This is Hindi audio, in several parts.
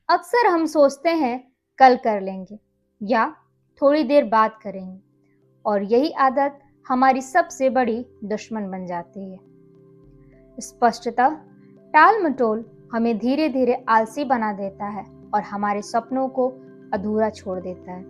अक्सर हम सोचते हैं कल कर लेंगे या थोड़ी देर बाद करेंगे और यही आदत हमारी सबसे बड़ी दुश्मन बन जाती है। स्पष्टता टाल मटोल हमें धीरे धीरे आलसी बना देता है और हमारे सपनों को अधूरा छोड़ देता है।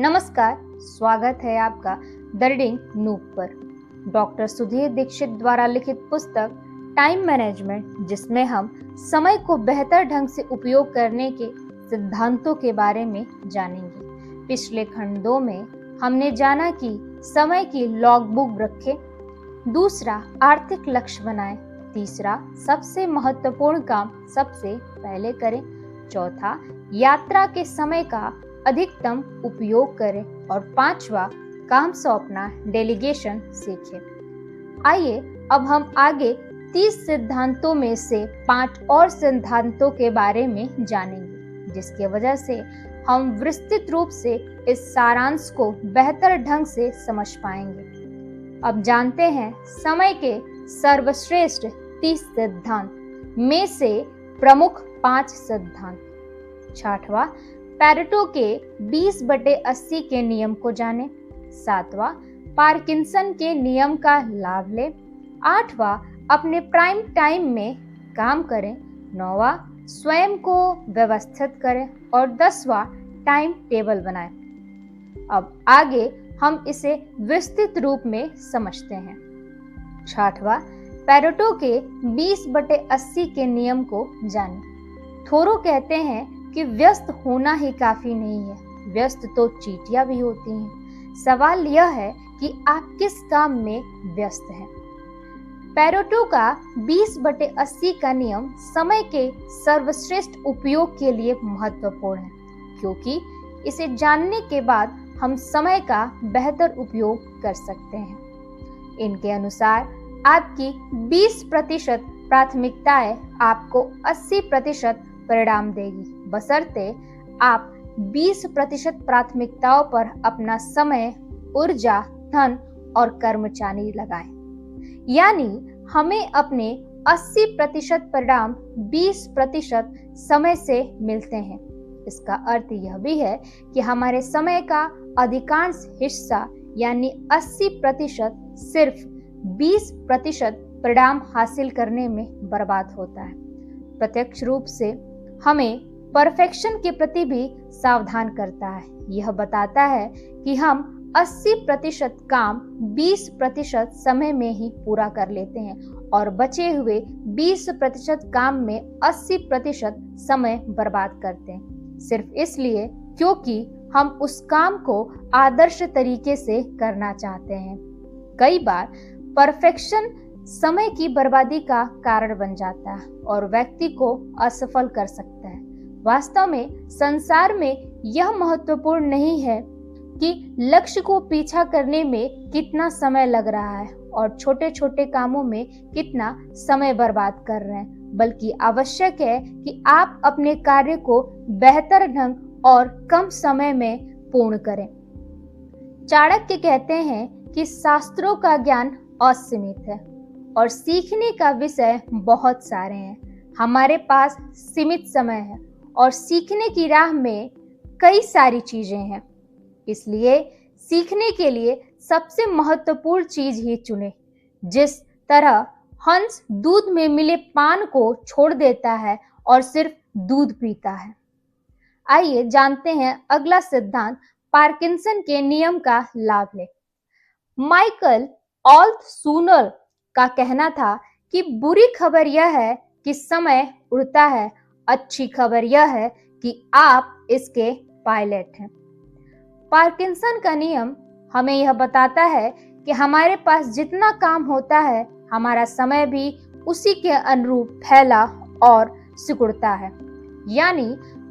नमस्कार, स्वागत है आपका द रीडिंग नूब पर। डॉक्टर सुधीर दीक्षित द्वारा लिखित पुस्तक टाइम मैनेजमेंट, जिसमें हम समय को बेहतर ढंग से उपयोग करने के सिद्धांतों के बारे में जानेंगे। पिछले खंडों में हमने जाना कि समय की लॉग बुक रखें, दूसरा आर्थिक लक्ष्य बनाएं, तीसरा सबसे महत्वपूर्ण काम सबसे पहले करें, चौथा यात्रा के समय का अधिकतम उपयोग करें और पांचवा काम सौंपना डेलीगेशन सीखें। आइए अब हम आगे 30 सिद्धांतों में से 5 और सिद्धांतों के बारे में जानेंगे, जिसकी वजह से हम विस्तृत रूप से इस सारांश को बेहतर ढंग से समझ पाएंगे। अब जानते हैं समय के सर्वश्रेष्ठ 30 सिद्धांत में से प्रमुख 5 सिद्धांत। छठवां, पैरेटो के 20/80 के नियम को जानें। सातवां, पार्किंसन के नियम का लाभ लें। आठवां, अपने प्राइम टाइम में काम करें। नौवां, स्वयं को व्यवस्थित करें और 10वां, टाइम टेबल बनाएं। अब आगे हम इसे विस्तृत रूप में समझते हैं। छठवां, पैरेटो के 20/80 के नियम को जानें। थोरो कहते हैं कि व्यस्त होना ही काफी नहीं है, व्यस्त तो चींटियां भी होती हैं। सवाल यह है कि आप किस काम में व्यस्त हैं। पैरेटो का 20/80 का नियम समय के सर्वश्रेष्ठ उपयोग के लिए महत्वपूर्ण है, क्योंकि इसे जानने के बाद हम समय का बेहतर उपयोग कर सकते हैं। इनके अनुसार आपकी 20% प्राथमिकताएं आपको 80% परिणाम देगी, बशर्ते आप 20% प्राथमिकताओं पर अपना समय, ऊर्जा, धन और कर्मचारी लगाएं। यानी हमें अपने 80% परिणाम 20% समय से मिलते हैं। इसका अर्थ यह भी है कि हमारे समय का अधिकांश हिस्सा यानी 80% सिर्फ 20% परिणाम हासिल करने में बर्बाद होता है। प्रत्यक्ष रूप से हमें परफेक्शन के प्रति भी सावधान करता है। यह बताता है कि हम 80% काम 20% समय में ही पूरा कर लेते हैं और बचे हुए 20% काम में 80% समय बर्बाद करते हैं, सिर्फ इसलिए क्योंकि हम उस काम को आदर्श तरीके से करना चाहते हैं। कई बार परफेक्शन समय की बर्बादी का कारण बन जाता है और व्यक्ति को असफल कर सकता है। वास्तव में संसार में यह महत्वपूर्ण नहीं है कि लक्ष्य को पीछा करने में कितना समय लग रहा है और छोटे छोटे कामों में कितना समय बर्बाद कर रहे हैं, बल्कि आवश्यक है कि आप अपने कार्य को बेहतर ढंग और कम समय में पूर्ण करें। चाणक्य कहते हैं कि शास्त्रों का ज्ञान असीमित है और सीखने का विषय बहुत सारे हैं। हमारे पास सीमित समय है और सीखने की राह में कई सारी चीजें हैं, इसलिए सीखने के लिए सबसे महत्वपूर्ण चीज ही चुने। जिस तरह हंस दूध में मिले पान को छोड़ देता है और सिर्फ दूध पीता है। आइए जानते हैं अगला सिद्धांत, पार्किंसन के नियम का लाभ ले। माइकल ऑल्त्शुलर का कहना था कि बुरी खबर यह है कि समय उड़ता है, अच्छी खबर यह है कि आप इसके पायलट हैं। पार्किंसन का नियम हमें यह बताता है कि हमारे पास जितना काम होता है, हमारा समय भी उसी के अनुरूप फैला और सिकुड़ता है। यानी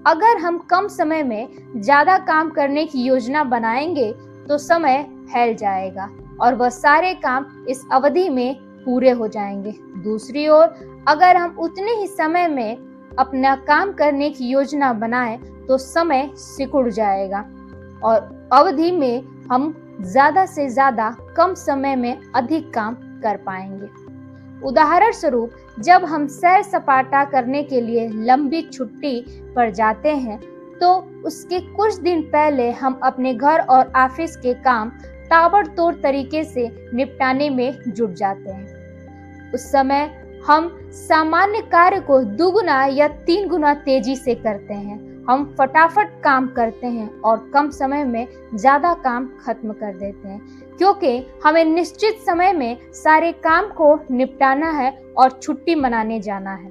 अगर हम कम समय में ज्यादा काम करने की योजना बनाएंगे तो समय फैल जाएगा और वह सारे काम इस अवधि में पूरे हो जाएंगे। दूसरी ओर अगर हम उतने ही समय में अपना काम करने की योजना बनाएं तो समय सिकुड़ जाएगा और अवधि में हम ज्यादा से ज्यादा कम समय में अधिक काम कर पाएंगे। उदाहरण स्वरूप, जब हम सैर सपाटा करने के लिए लंबी छुट्टी पर जाते हैं तो उसके कुछ दिन पहले हम अपने घर और ऑफिस के काम ताबड़तोड़ तरीके से निपटाने में जुट जाते हैं। उस समय हम सामान्य कार्य को दुगुना या 3 गुना तेजी से करते हैं। हम फटाफट काम करते हैं और कम समय में ज्यादा काम खत्म कर देते हैं, क्योंकि हमें निश्चित समय में सारे काम को निपटाना है और छुट्टी मनाने जाना है।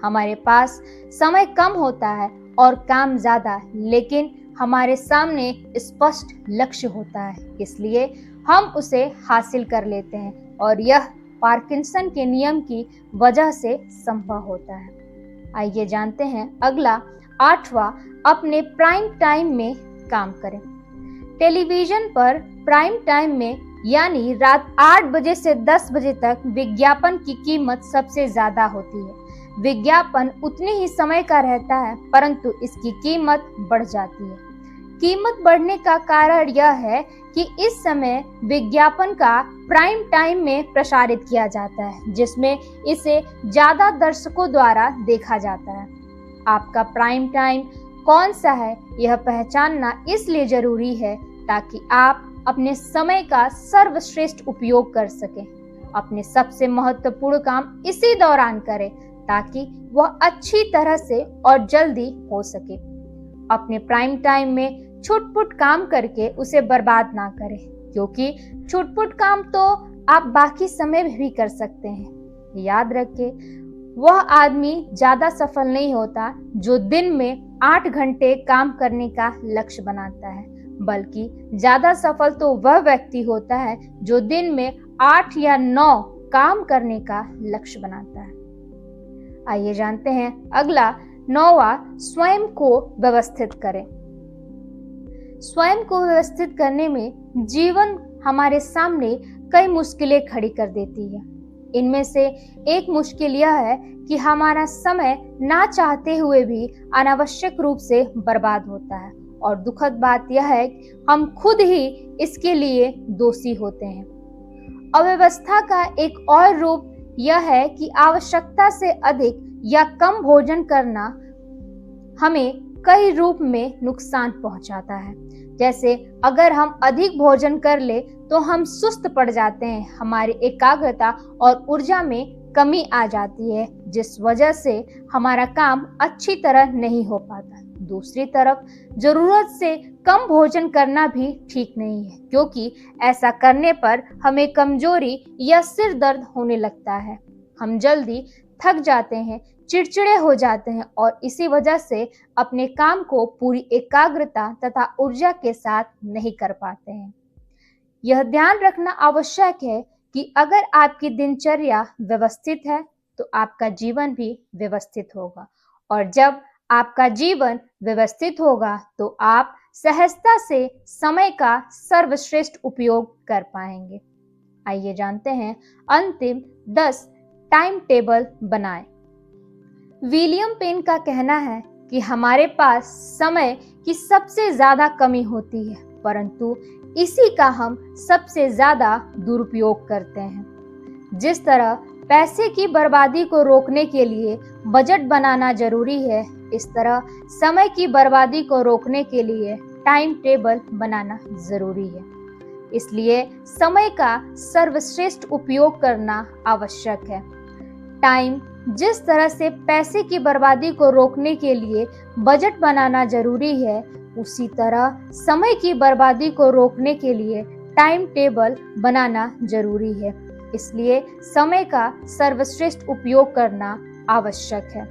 हमारे पास समय कम होता है और काम ज्यादा, लेकिन हमारे सामने स्पष्ट लक्ष्य होता है, इसलिए हम उसे हासिल कर लेते हैं और यह पार्किंसन के नियम की वजह से संभव होता है। आइए जानते हैं अगला 8वां, अपने प्राइम टाइम में काम करें। टेलीविजन पर प्राइम टाइम में यानी रात 8 बजे से 10 बजे तक विज्ञापन की कीमत सबसे ज्यादा होती है। विज्ञापन उतनी ही समय का रहता है, परंतु इसकी कीमत बढ़ जाती है। कीमत बढ़ने का कारण यह है कि इस समय विज्ञापन का प्राइम टाइम में प्रसारित किया जाता है, जिसमें इसे ज्यादा दर्शकों द्वारा देखा जाता है। आपका प्राइम टाइम कौन सा है, यह पहचानना इसलिए जरूरी है ताकि आप अपने समय का सर्वश्रेष्ठ उपयोग कर सकें। अपने सबसे महत्वपूर्ण काम इसी दौरान करें ताकि वह अच्छी तरह से और जल्दी हो सके। अपने प्राइम टाइम में छुटपुट काम करके उसे बर्बाद ना करें, क्योंकि छुटपुट काम तो आप बाकी समय में भी कर सकते हैं। याद रखें, वह आदमी ज्यादा सफल नहीं होता जो दिन में 8 घंटे काम करने का लक्ष्य बनाता है, बल्कि ज्यादा सफल तो वह व्यक्ति होता है जो दिन में 8 या 9 काम करने का लक्ष्य बनाता है। आइए जानते हैं अगला 9वां, स्वयं को व्यवस्थित करें। स्वयं को व्यवस्थित करने में जीवन हमारे सामने कई मुश्किलें खड़ी कर देती है। इनमें से एक मुश्किल यह है कि हमारा समय ना चाहते हुए भी अनावश्यक रूप से बर्बाद होता है, और दुखद बात यह है कि हम खुद ही इसके लिए दोषी होते हैं। अव्यवस्था का एक और रूप यह है कि आवश्यकता से अधिक या कम भोजन करना हमें कई रूप में नुकसान पहुंचाता है। जैसे अगर हम अधिक भोजन कर ले तो हम सुस्त पड़ जाते हैं, हमारी एकाग्रता और ऊर्जा में कमी आ जाती है, जिस वजह से हमारा काम अच्छी तरह नहीं हो पाता। दूसरी तरफ जरूरत से कम भोजन करना भी ठीक नहीं है, क्योंकि ऐसा करने पर हमें कमजोरी या सिर दर्द होने लगता है। हम जल्दी थक जाते हैं, चिड़चिड़े हो जाते हैं और इसी वजह से अपने काम को पूरी एकाग्रता तथा ऊर्जा के साथ नहीं कर पाते हैं। यह ध्यान रखना आवश्यक है कि अगर आपकी दिनचर्या व्यवस्थित है तो आपका जीवन भी व्यवस्थित होगा, और जब आपका जीवन व्यवस्थित होगा तो आप सहजता से समय का सर्वश्रेष्ठ उपयोग कर पाएंगे। आइए जानते हैं अंतिम 10 टाइम टेबल बनाएं। विलियम पेन का कहना है कि हमारे पास समय की सबसे ज्यादा कमी होती है, परंतु इसी का हम सबसे ज्यादा दुरुपयोग करते हैं। जिस तरह पैसे की बर्बादी को रोकने के लिए बजट बनाना जरूरी है, इस तरह समय की बर्बादी को रोकने के लिए टाइम टेबल बनाना जरूरी है। इसलिए समय का सर्वश्रेष्ठ उपयोग करना आवश्यक है। टाइम जिस तरह से पैसे की बर्बादी को रोकने के लिए बजट बनाना जरूरी है, उसी तरह समय की बर्बादी को रोकने के लिए टाइम टेबल बनाना जरूरी है। इसलिए समय का सर्वश्रेष्ठ उपयोग करना आवश्यक है।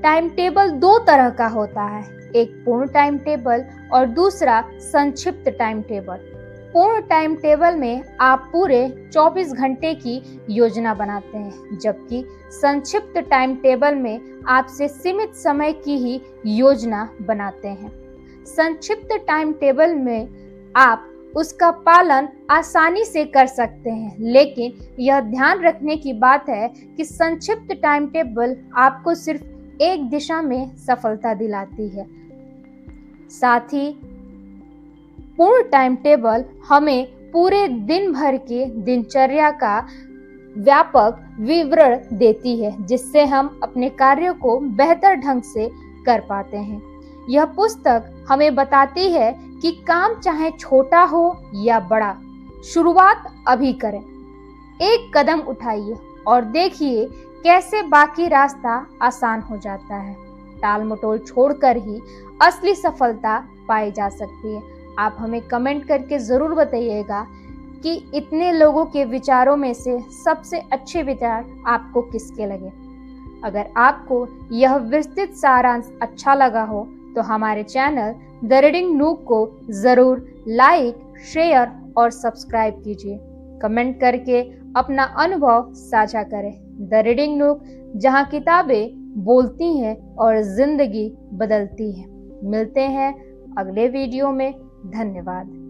टाइम टेबल 2 तरह का होता है, एक पूर्ण टाइम टेबल और दूसरा संक्षिप्त टाइम टेबल। पूर्ण टाइम टेबल में आप पूरे 24 घंटे की योजना बनाते हैं, जबकि संक्षिप्त टाइम टेबल में आपसे सीमित समय की ही योजना बनाते हैं। संक्षिप्त टाइम टेबल में आप उसका पालन आसानी से कर सकते हैं, लेकिन यह ध्यान रखने की बात है कि संक्षिप्त टाइम टेबल आपको सिर्फ एक दिशा में सफलता दिलाती है। साथ ही पूर्ण टाइम टेबल हमें पूरे दिन भर के दिनचर्या का व्यापक विवरण देती है, जिससे हम अपने कार्यों को बेहतर ढंग से कर पाते हैं। यह पुस्तक हमें बताती है कि काम चाहे छोटा हो या बड़ा, शुरुआत अभी करें। एक कदम उठाइए और देखिए कैसे बाकी रास्ता आसान हो जाता है। टाल मटोल छोड़कर ही असली सफलता पाई जा सकती है। आप हमें कमेंट करके जरूर बताइएगा कि इतने लोगों के विचारों में से सबसे अच्छे विचार आपको किसके लगे। अगर आपको यह विस्तृत सारांश अच्छा लगा हो तो हमारे चैनल द रीडिंग नूक को जरूर लाइक, शेयर और सब्सक्राइब कीजिए। कमेंट करके अपना अनुभव साझा करें। द रीडिंग नूक, जहां किताबें बोलती हैं और जिंदगी बदलती है। मिलते हैं अगले वीडियो में। धन्यवाद।